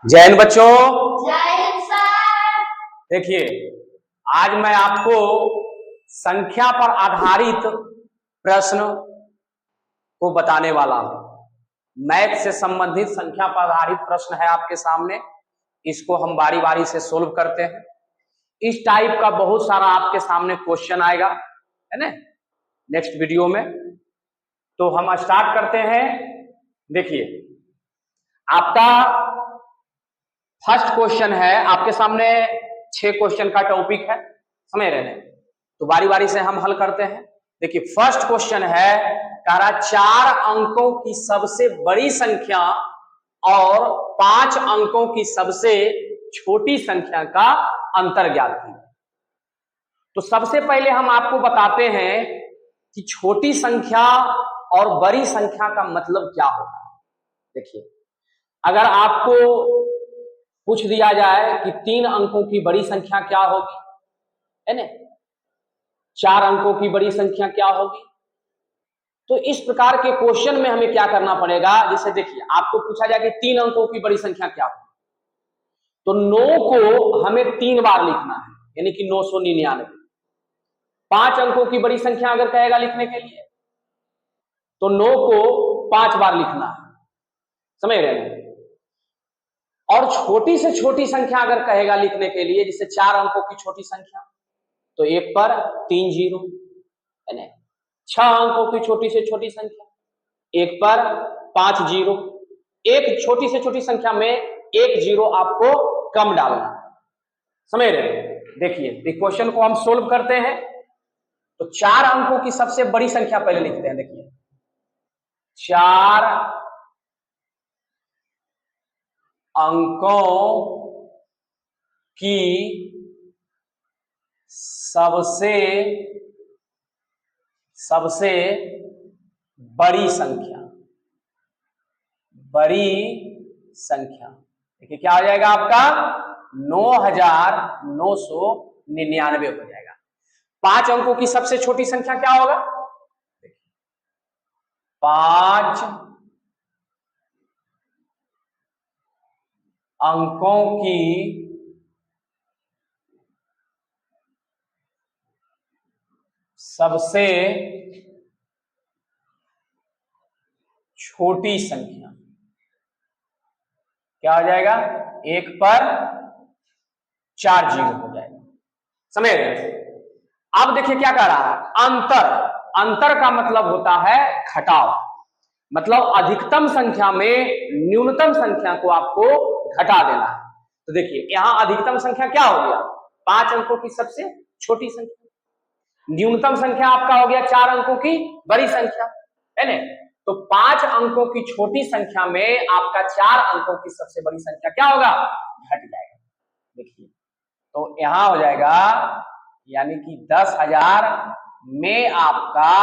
जय हिंद बच्चों। जय हिंद सर। देखिए, आज मैं आपको संख्या पर आधारित प्रश्न को बताने वाला हूं। मैथ से संबंधित संख्या पर आधारित प्रश्न है आपके सामने। इसको हम बारी बारी से सोल्व करते हैं। इस टाइप का बहुत सारा आपके सामने क्वेश्चन आएगा, है ना, नेक्स्ट वीडियो में। तो हम स्टार्ट करते हैं। देखिए, आपका फर्स्ट क्वेश्चन है आपके सामने। 6 क्वेश्चन का टॉपिक है, समझ रहे हैं। तो बारी बारी से हम हल करते हैं। देखिए, फर्स्ट क्वेश्चन है, कह रहा 4 अंकों की सबसे बड़ी संख्या और 5 अंकों की सबसे छोटी संख्या का अंतर ज्ञात कीजिए। तो सबसे पहले हम आपको बताते हैं कि छोटी संख्या और बड़ी संख्या का मतलब क्या होता है। देखिए, अगर आपको पूछ दिया जाए कि 3 अंकों की बड़ी संख्या क्या होगी, है ना, 4 अंकों की बड़ी संख्या क्या होगी, तो इस प्रकार के क्वेश्चन में हमें क्या करना पड़ेगा। जैसे देखिए, आपको पूछा जाए कि 3 अंकों की बड़ी संख्या क्या होगी, तो 9 को हमें 3 बार लिखना है, यानी कि 999। 5 अंकों की बड़ी संख्या अगर कहेगा लिखने के लिए, तो 9 को 5 बार लिखना है, समझ रहे हैं। और छोटी से छोटी संख्या अगर कहेगा लिखने के लिए, जैसे 4 अंकों की छोटी संख्या, तो 1 पर 3 जीरो, है ना। 6 अंकों की छोटी से छोटी संख्या, 1 पर 5 जीरो। एक छोटी से छोटी संख्या में 1 जीरो आपको कम डालना, समझ रहे हैं। देखिए, क्वेश्चन को हम सोल्व करते हैं। तो 4 अंकों की सबसे बड़ी संख्या पहले लिखते हैं। देखिए, 4 अंकों की सबसे बड़ी संख्या, देखिए क्या हो जाएगा आपका, 9999 हो जाएगा। 5 अंकों की सबसे छोटी संख्या क्या होगा, 5 अंकों की सबसे छोटी संख्या क्या हो जाएगा, 1 पर 4 जीरो हो जाएगा, समझ रहे। अब देखिए क्या कह रहा है, अंतर का मतलब होता है घटाव। मतलब अधिकतम संख्या में न्यूनतम संख्या को आपको घटा देना है। तो देखिए, यहां अधिकतम संख्या क्या हो गया, 5 अंकों की सबसे छोटी संख्या। न्यूनतम संख्या आपका हो गया 4 अंकों की बड़ी संख्या, है ना। तो 5 अंकों की छोटी संख्या में आपका 4 अंकों की सबसे बड़ी संख्या क्या होगा, घट जाएगा। देखिए, तो यहां हो जाएगा, यानी कि 10,000 में आपका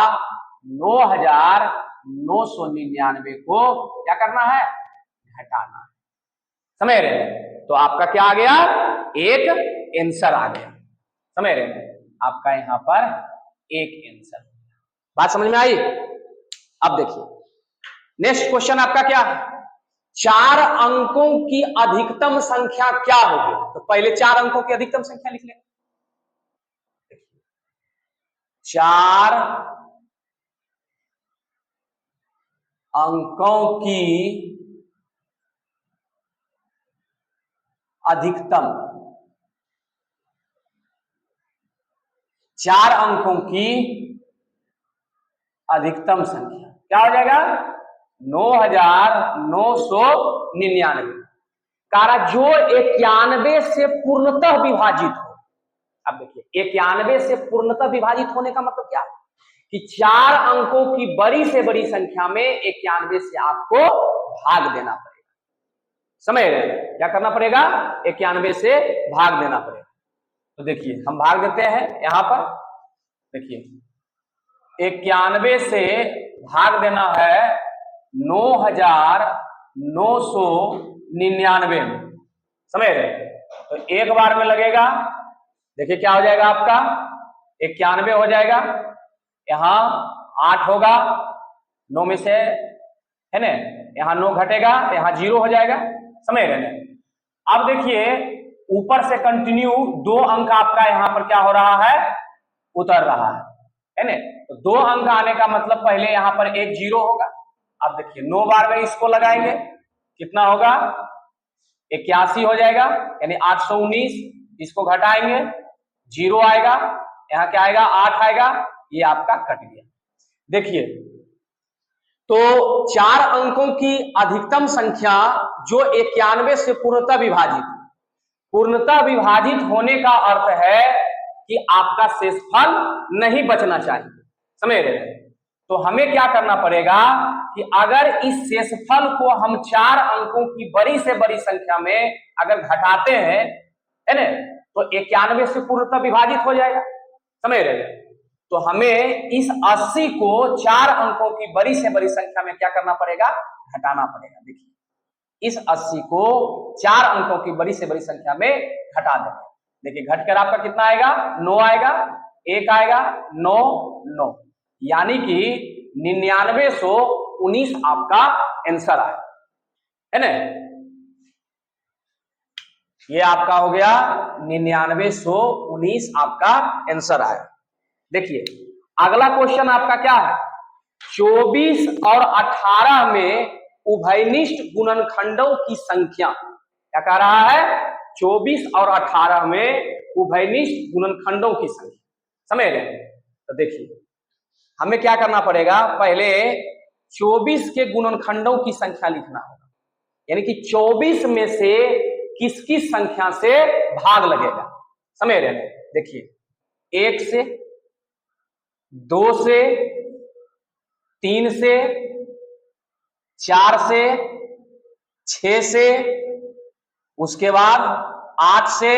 9,999 को क्या करना है, घटाना है, समझ रहे हैं। तो आपका क्या आ गया, एक आंसर आ गया, समझ रहे हैं। आपका यहां पर एक आंसर, बात समझ में आई। अब देखिए, नेक्स्ट क्वेश्चन आपका क्या है, 4 अंकों की अधिकतम संख्या क्या होगी। तो पहले 4 अंकों की अधिकतम संख्या लिख लें। 4 अंकों की अधिकतम, 4 अंकों की अधिकतम संख्या क्या हो जाएगा, 9,999। कारा जो 91 से पूर्णतः विभाजित हो। अब देखिए, 91 से पूर्णतः विभाजित होने का मतलब क्या है, कि 4 अंकों की बड़ी से बड़ी संख्या में 91 से आपको भाग देना पड़ेगा, समझ रहे हैं। क्या करना पड़ेगा, 91 से भाग देना पड़ेगा। तो देखिए, हम भाग देते हैं यहां पर। देखिए, 91 से भाग देना है 9,999 में, समझ रहे। तो एक बार में लगेगा। देखिए क्या हो जाएगा आपका, 91 हो जाएगा, यहां 8 होगा 9 में से, है ना, यहां 9 घटेगा, यहां 0 हो जाएगा, समझ रहे हैं। अब देखिए ऊपर से कंटिन्यू 2 अंक आपका यहां पर क्या हो रहा है, उतर रहा है ना। तो 2 अंक आने का मतलब पहले यहां पर एक 0 होगा। अब देखिए 9 बार में इसको लगाएंगे, कितना होगा, 81 हो जाएगा, यानी 819। इसको घटाएंगे 0 आएगा, यहां क्या आएगा, 8 आएगा, ये आपका कट गया। देखिए तो 4 अंकों की अधिकतम संख्या जो 91 से पूर्णतः विभाजित होने का अर्थ है कि आपका शेषफल नहीं बचना चाहिए, समझ रहे हैं। तो हमें क्या करना पड़ेगा कि अगर इस शेषफल को हम 4 अंकों की बड़ी से बड़ी संख्या में अगर घटाते हैं, है ना, तो 91 से पूर्णतः विभाजित हो जाएगा, समझ रहे हैं। तो हमें इस 80 को 4 अंकों की बड़ी से बड़ी संख्या में क्या करना पड़ेगा, घटाना पड़ेगा। देखिए इस 80 को 4 अंकों की बड़ी से बड़ी संख्या में घटा देंगे। देखिए घटकर आपका कितना आएगा, 9 आएगा, 1 आएगा, 9 9, यानी कि 9919 आपका आंसर आया, है ना। ये आपका हो गया 9919 आपका आंसर आया। देखिए अगला क्वेश्चन आपका क्या है, 24 और 18 में उभयनिष्ठ गुणनखंडों की संख्या, क्या कह रहा है, 24 और 18 में उभयनिष्ठ गुणनखंडों की संख्या, समझ रहे हैं। तो देखिए हमें क्या करना पड़ेगा, पहले 24 के गुणनखंडों की संख्या लिखना होगा, यानी कि 24 में से किसकी संख्या से भाग लगेगा, समझ रहे हैं। देखिए 1 से, 2 से, 3 से, 4 से, 6 से, उसके बाद 8 से,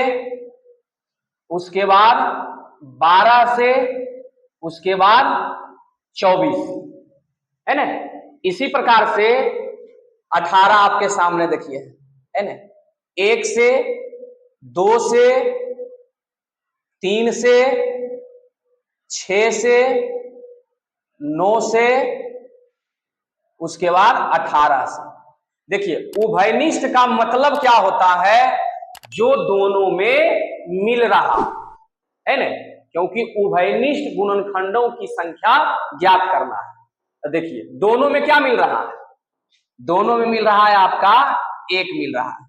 उसके बाद 12 से, उसके बाद 24, है ना। इसी प्रकार से 18 आपके सामने देखिए, है ना, 1 से, 2 से, 3 से, 6 से, 9 से, उसके बाद 18 से। देखिए उभयनिष्ठ का मतलब क्या होता है, जो दोनों में मिल रहा है ना, क्योंकि उभयनिष्ठ गुणनखंडों की संख्या ज्ञात करना है। तो देखिए दोनों में क्या मिल रहा है, दोनों में मिल रहा है आपका 1 मिल रहा है,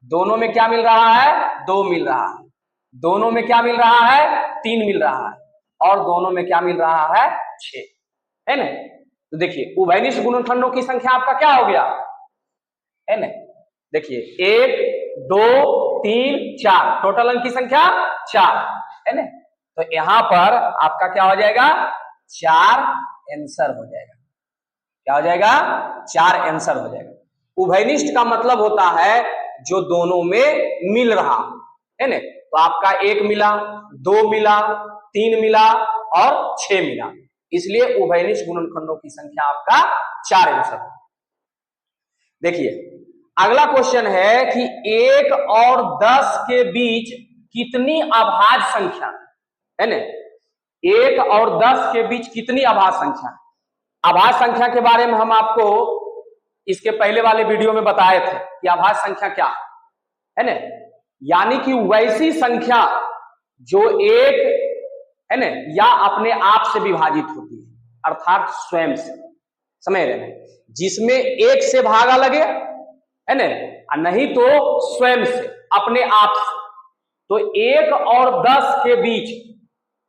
दोनों में क्या मिल रहा है, 2 मिल रहा है, दोनों में क्या मिल रहा है, 3 मिल रहा है, और दोनों में क्या मिल रहा है, 6, है ना। तो देखिए उभयनिष्ठ गुणनखंडों की संख्या आपका क्या हो गया, है ना। देखिए 1 2 3 4, टोटल अंक की संख्या 4, है ना। तो यहां पर आपका क्या हो जाएगा, 4 आंसर हो जाएगा। क्या हो जाएगा, 4 आंसर हो जाएगा। उभयनिष्ठ का मतलब होता है जो दोनों में मिल रहा है ना। तो आपका 1 मिला, 2 मिला, 3 मिला और 6 मिला, इसलिए उभयनिष्ठ गुणनखंडों की संख्या आपका 4 आंसर। देखिए अगला क्वेश्चन है कि 1 और 10 के बीच कितनी अभाज्य संख्या है ना, 1 और 10 के बीच कितनी अभाज्य संख्या। अभाज्य संख्या के बारे में हम आपको इसके पहले वाले वीडियो में बताए थे कि अभाज्य संख्या क्या है ना, यानी कि वैसी संख्या जो एक है ना या अपने आप से विभाजित होती है, अर्थात स्वयं से, समझ रहे हैं, जिसमें 1 से भागा लगे, है ना, नहीं तो स्वयं से, अपने आप से। तो 1 और 10 के बीच,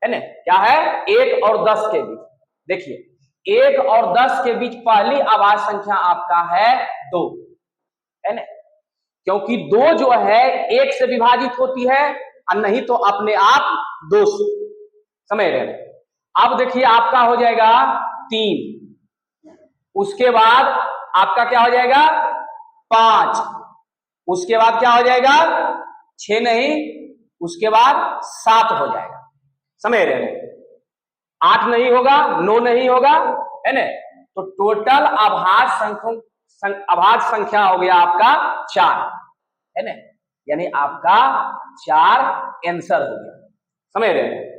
है ना, क्या है, 1 और 10 के बीच। देखिए 1 और 10 के बीच पहली अभाज्य संख्या आपका है 2, है ना, क्योंकि 2 जो है 1 से विभाजित होती है और नहीं तो अपने आप 2 से, समझ रहे हैं। अब देखिए आपका हो जाएगा 3, उसके बाद आपका क्या हो जाएगा 5, उसके बाद क्या हो जाएगा 6 नहीं, उसके बाद 7 हो जाएगा, समझ रहे हैं। 8 नहीं होगा, 9 नहीं होगा, है ना। तो टोटल अभाज्य संख्या हो गया आपका 4, है ना, यानी आपका 4 आंसर हो गया, समझ रहे हैं।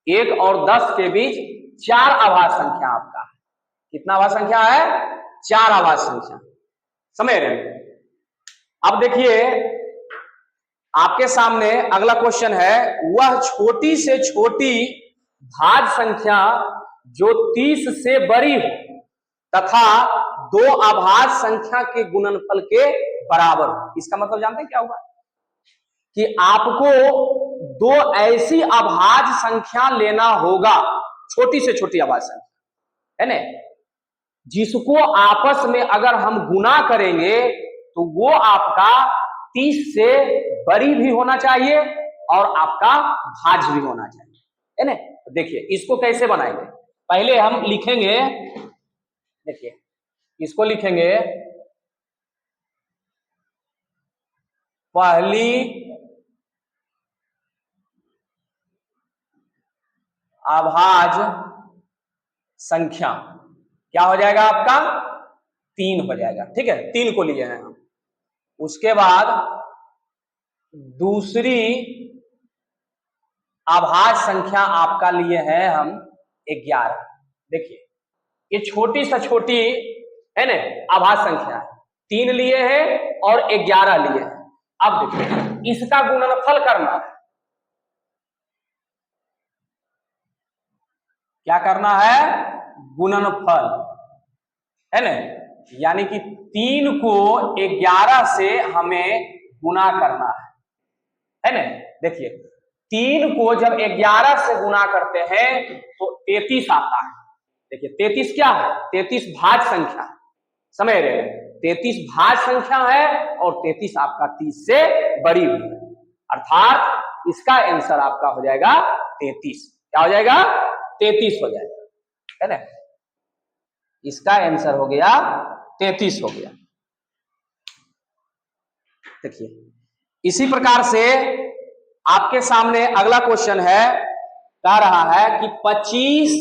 1 और 10 के बीच 4 अभाज्य संख्या आपका है। कितना अभाज्य संख्या है, 4 अभाज्य संख्या, समझ रहे हैं। अब देखिए आपके सामने अगला क्वेश्चन है, वह छोटी से छोटी भाज्य संख्या जो 30 से बड़ी हो तथा दो अभाज्य संख्या के गुणनफल के बराबर हो। इसका मतलब जानते हैं क्या होगा कि आपको दो ऐसी अभाज्य संख्या लेना होगा, छोटी से छोटी अभाज्य संख्या है ना, जिसको आपस में अगर हम गुना करेंगे तो वो आपका 30 से बड़ी भी होना चाहिए और आपका भाज्य भी होना चाहिए, है ना। देखिए इसको कैसे बनाएंगे, पहले हम लिखेंगे, देखिए इसको लिखेंगे पहली अभाज्य संख्या क्या हो जाएगा आपका 3 हो जाएगा, ठीक है, 3 को लिए हैं हम। उसके बाद दूसरी अभाज्य संख्या आपका लिए हैं हम 11। देखिए ये छोटी से छोटी है ना अभाज्य संख्या है, 3 लिए हैं और 11 लिए हैं। अब देखिए इसका गुणनफल करना है, क्या करना है, गुणनफल, है ना, यानी कि 3 को 11 से हमें गुना करना है ना। देखिए 3 को जब 11 से गुना करते हैं तो 33 आता है। देखिए 33 क्या है, 33 भाज्य संख्या है, समझ रहे हैं, 33 भाज्य संख्या है और 33 आपका 30 से बड़ी हुई है, अर्थात इसका आंसर आपका हो जाएगा 33। क्या हो जाएगा, 33 हो जाएगा, है ना, इसका आंसर हो गया 33 हो गया। देखिए इसी प्रकार से आपके सामने अगला क्वेश्चन है, कह रहा है कि 25,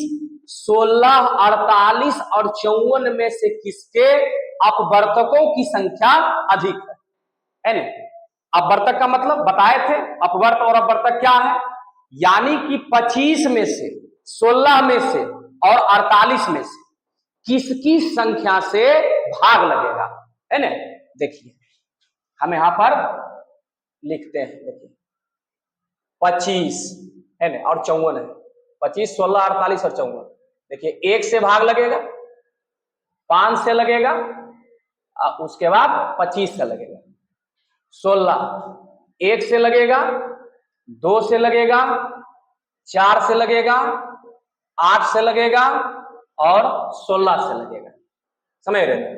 16, 48 और 54 में से किसके अपवर्तकों की संख्या अधिक है ना। अपवर्तक का मतलब बताए थे, अपवर्त और अपवर्तक क्या है, यानी कि 25 में से, 16 में से और 48 में से किसकी संख्या से भाग लगेगा, है ना। देखिए हम यहां पर लिखते हैं, देखिए 25 है ना और 54 है, 25, 16, 48 और 54। देखिए 1 से भाग लगेगा, 5 से लगेगा, उसके बाद 25 से लगेगा, 16 1 से लगेगा, 2 से लगेगा, 4 से लगेगा, 8 से लगेगा और 16 से लगेगा, समझ रहे हैं।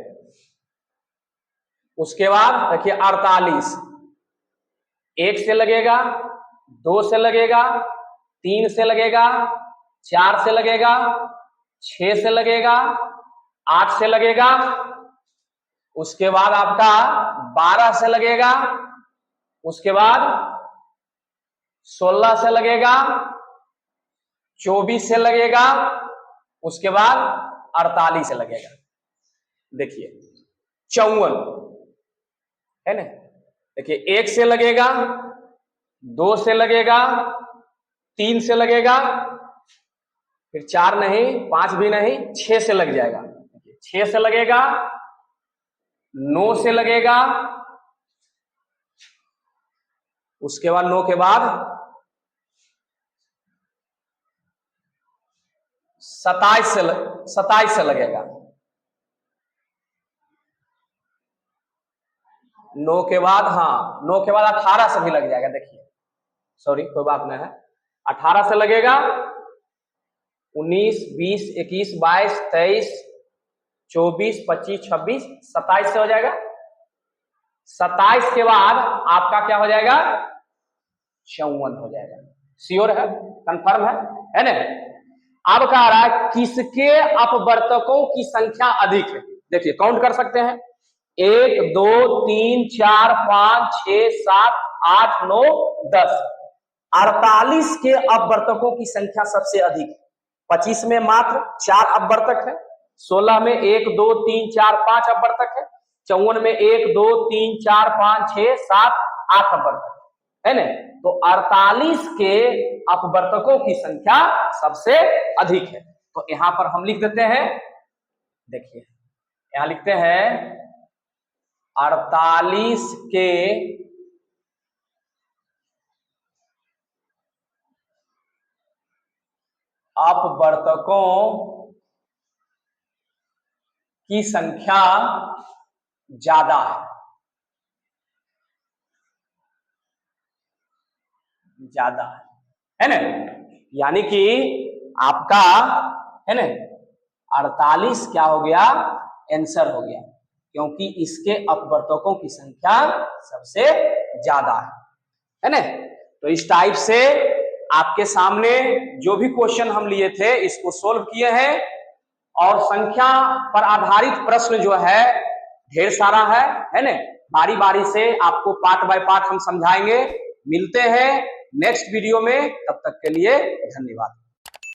उसके बाद देखिए 48 1 से लगेगा, 2 से लगेगा, 3 से लगेगा, 4 से लगेगा, 6 से लगेगा, 8 से लगेगा, उसके बाद आपका 12 से लगेगा, उसके बाद 16 से लगेगा, 24 से लगेगा, उसके बाद 48 से लगेगा। देखिए 54 है ना, देखिए 1 से लगेगा, 2 से लगेगा, 3 से लगेगा, फिर 4 नहीं, 5 भी नहीं, 6 से लग जाएगा, 6 से लगेगा, 9 से लगेगा, उसके बाद 9 के बाद 27 से लगेगा, 9 के बाद, हाँ 9 के बाद 18 से भी लग जाएगा। देखिए सॉरी कोई बात नहीं है, 18 से लगेगा, 19, 20, 21, 22, 23, 24, 25, 26, 27 से हो जाएगा। 27 के बाद आपका क्या हो जाएगा, 54 हो जाएगा। श्योर है, कंफर्म है ना। अब कह रहा है किसके अपवर्तकों की संख्या अधिक है। देखिए काउंट कर सकते हैं, 1, 2, 3, 4, 5, 6, 7, 8, 9, 10, 48 के अपवर्तकों की संख्या सबसे अधिक है। 25 में मात्र 4 अपवर्तक है, 16 में 1, 2, 3, 4, 5 अपवर्तक है, 54 में 1, 2, 3, 4, 5, 6, 7, 8 अपवर्तक है ना। तो 48 के अपवर्तकों की संख्या सबसे अधिक है। तो यहां पर हम लिख देते हैं, देखिए यहां लिखते हैं 48 के अपवर्तकों की संख्या ज्यादा है ना, यानी कि आपका है ना 48 क्या हो गया, आंसर हो गया, क्योंकि इसके अपवर्तकों की संख्या सबसे ज्यादा है ना। तो इस टाइप से आपके सामने जो भी क्वेश्चन हम लिए थे इसको सोल्व किए हैं, और संख्या पर आधारित प्रश्न जो है ढेर सारा है ना। बारी बारी से आपको पार्ट बाय पार्ट हम समझाएंगे। मिलते हैं नेक्स्ट वीडियो में, तब तक के लिए धन्यवाद।